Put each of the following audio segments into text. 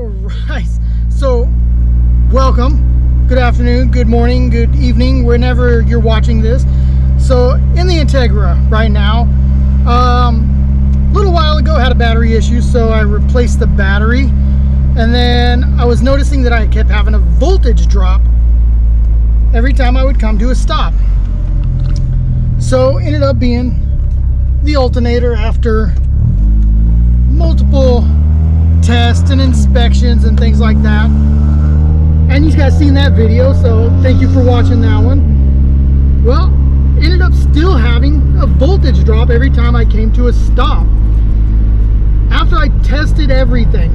All right, so welcome, good afternoon, good morning, good evening, whenever you're watching this. So in the Integra right now, a little while ago had a battery issue, so I replaced the battery, and then I was noticing that I kept having a voltage drop every time I would come to a stop. So ended up being the alternator after multiple tests and inspections and things like that. And you guys seen that video, so thank you for watching that one. Well, ended up still having a voltage drop every time I came to a stop. After I tested everything,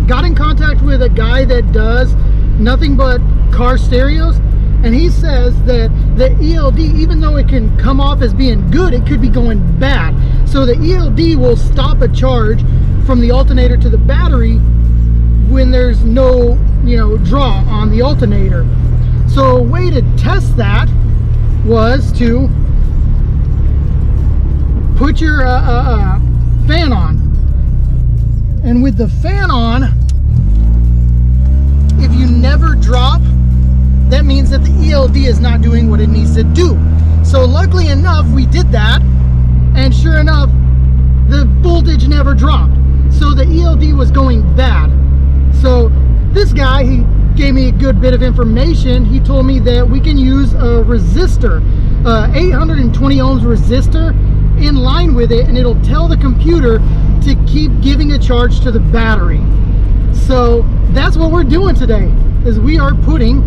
got in contact with a guy that does nothing but car stereos, and he says that the ELD, even though it can come off as being good, it could be going bad. So the ELD will stop a charge from the alternator to the battery when there's no, draw on the alternator. So a way to test that was to put your fan on. And with the fan on, if you never drop, that means that the ELD is not doing what it needs to do. So luckily enough, we did that, and sure enough, the voltage never dropped. So the ELD was going bad. So this guy, he gave me a good bit of information. He told me that we can use a resistor, 820 ohms resistor in line with it, and it'll tell the computer to keep giving a charge to the battery. So that's what we're doing today, is we are putting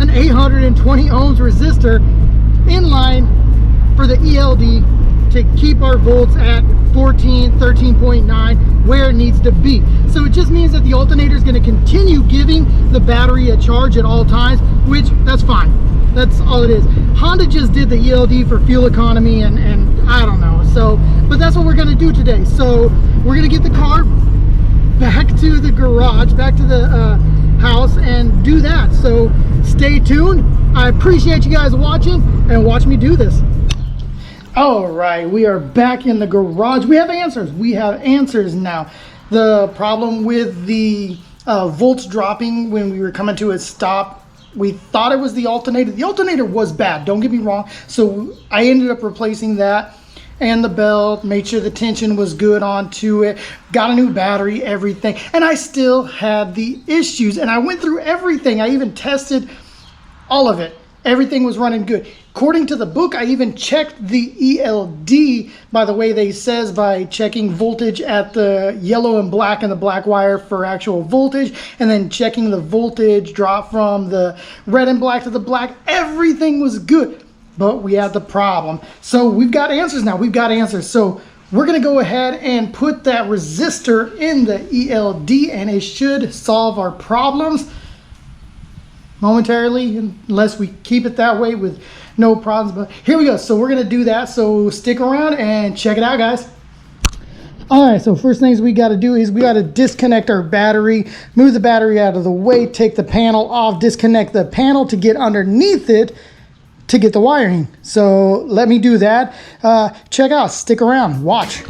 an 820 ohms resistor in line for the ELD to keep our volts at 13.9 where it needs to be. So it just means that the alternator is going to continue giving the battery a charge at all times, which that's fine. That's all it is. Honda just did the ELD for fuel economy and I don't know. So, but that's what we're going to do today. So we're going to get the car back to the garage, back to the house, and do that. So stay tuned. I appreciate you guys watching, and watch me do this. All right, we are back in the garage. We have answers. We have answers now. The problem with the volts dropping when we were coming to a stop, we thought it was the alternator. The alternator was bad, don't get me wrong. So I ended up replacing that and the belt, made sure the tension was good onto it, got a new battery, everything. And I still had the issues, and I went through everything. I even tested all of it. Everything was running good. According to the book, I even checked the ELD, by the way they says, by checking voltage at the yellow and black and the black wire for actual voltage, and then checking the voltage drop from the red and black to the black. Everything was good, but we had the problem. So we've got answers now. We've got answers. So we're going to go ahead and put that resistor in the ELD, and it should solve our problems momentarily, unless we keep it that way with no problems. But here we go. So we're going to do that. So stick around and check it out, guys. All right, so first things we got to do is we got to disconnect our battery, move the battery out of the way, take the panel off, disconnect the panel to get underneath it to get the wiring. So let me do that. Check out, stick around, watch.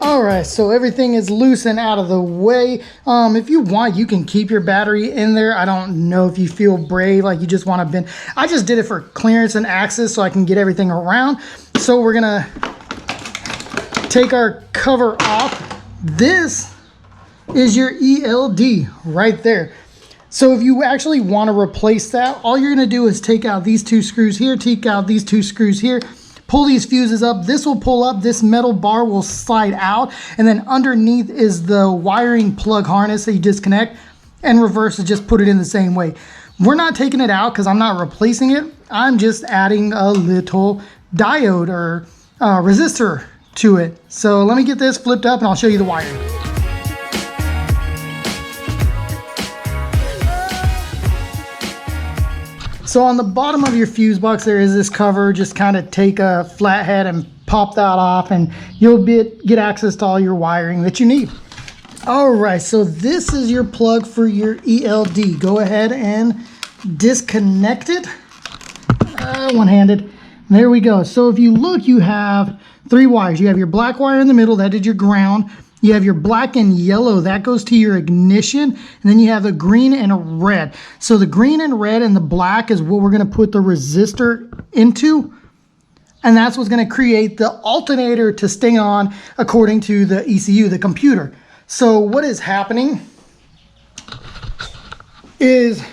All right, so everything is loose and out of the way. If you want, you can keep your battery in there. I don't know if you feel brave, like you just want to bend. I just did it for clearance and access so I can get everything around. So we're gonna take our cover off. This is your ELD right there. So if you actually want to replace that, all you're going to do is take out these 2 screws here, take out these 2 screws here, pull these fuses up. This will pull up, this metal bar will slide out, and then underneath is the wiring plug harness that you disconnect, and reverse it, just put it in the same way. We're not taking it out because I'm not replacing it. I'm just adding a little diode or resistor to it. So let me get this flipped up and I'll show you the wiring. So on the bottom of your fuse box, there is this cover. Just kind of take a flathead and pop that off and you'll get access to all your wiring that you need. All right, so this is your plug for your ELD. Go ahead and disconnect it. One-handed. There we go. So if you look, you have 3 wires. You have your black wire in the middle, that is your ground. You have your black and yellow, that goes to your ignition. And then you have a green and a red. So the green and red and the black is what we're going to put the resistor into. And that's what's going to create the alternator to stay on according to the ECU, the computer. So what is happening is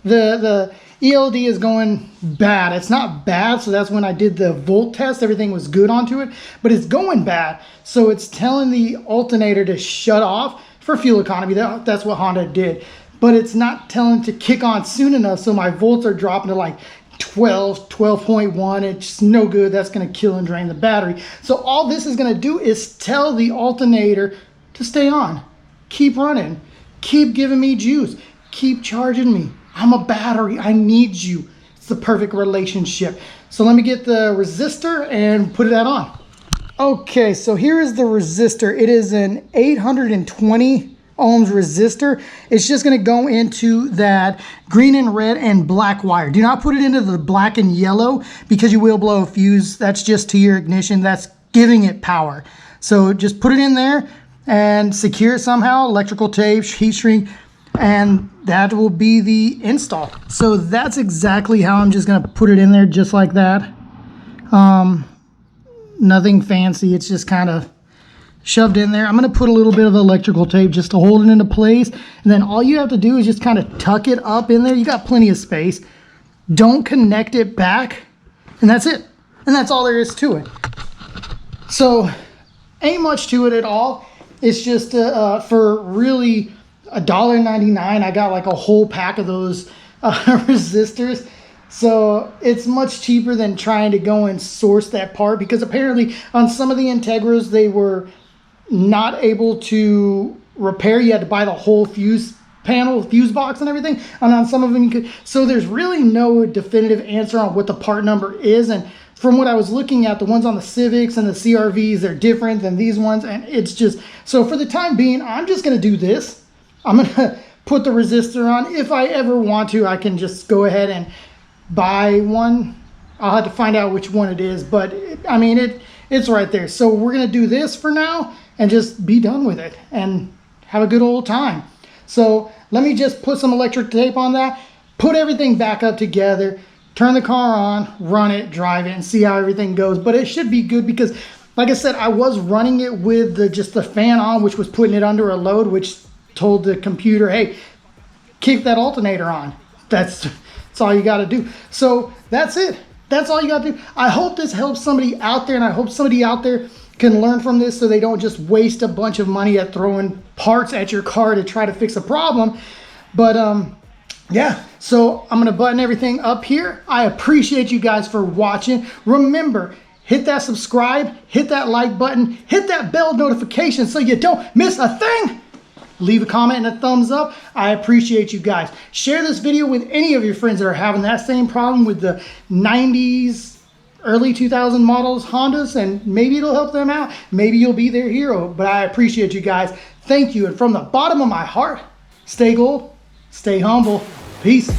the ELD is going bad. It's not bad, so that's when I did the volt test. Everything was good onto it, but it's going bad. So it's telling the alternator to shut off for fuel economy. That's what Honda did. But it's not telling to kick on soon enough, so my volts are dropping to like 12, 12.1. It's no good. That's going to kill and drain the battery. So all this is going to do is tell the alternator to stay on. Keep running. Keep giving me juice. Keep charging me. I'm a battery. I need you. It's the perfect relationship. So let me get the resistor and put that on. Okay, so here is the resistor. It is an 820 ohms resistor. It's just going to go into that green and red and black wire. Do not put it into the black and yellow because you will blow a fuse. That's just to your ignition. That's giving it power. So just put it in there and secure it somehow. Electrical tape, heat shrink, and that will be the install. So that's exactly how I'm just going to put it in there, just like that. Nothing fancy. It's just kind of shoved in there. I'm going to put a little bit of electrical tape just to hold it into place. And then all you have to do is just kind of tuck it up in there. You got plenty of space. Don't connect it back. And that's it. And that's all there is to it. So ain't much to it at all. It's just for really $1.99, I got like a whole pack of those resistors. So it's much cheaper than trying to go and source that part, because apparently on some of the Integras, they were not able to repair. You had to buy the whole fuse panel, fuse box and everything. And on some of them you could. So there's really no definitive answer on what the part number is. And from what I was looking at, the ones on the Civics and the CRVs, they're different than these ones. And it's just, so for the time being, I'm just going to do this. I'm going to put the resistor on. If I ever want to, I can just go ahead and buy one. I'll have to find out which one it is, but I mean, it's right there. So we're going to do this for now and just be done with it and have a good old time. So let me just put some electric tape on that, put everything back up together, turn the car on, run it, drive it, and see how everything goes. But it should be good because, like I said, I was running it with just the fan on, which was putting it under a load, which told the computer, hey, kick that alternator on. That's all you got to do. So that's it. That's all you got to do. I hope this helps somebody out there, and I hope somebody out there can learn from this so they don't just waste a bunch of money at throwing parts at your car to try to fix a problem. But yeah, so I'm going to button everything up here. I appreciate you guys for watching. Remember, hit that subscribe, hit that like button, hit that bell notification so you don't miss a thing. Leave a comment and a thumbs up. I appreciate you guys. Share this video with any of your friends that are having that same problem with the 90s, early 2000 models Hondas, and maybe it'll help them out. Maybe you'll be their hero, but I appreciate you guys. Thank you. And from the bottom of my heart, stay gold, stay humble. Peace.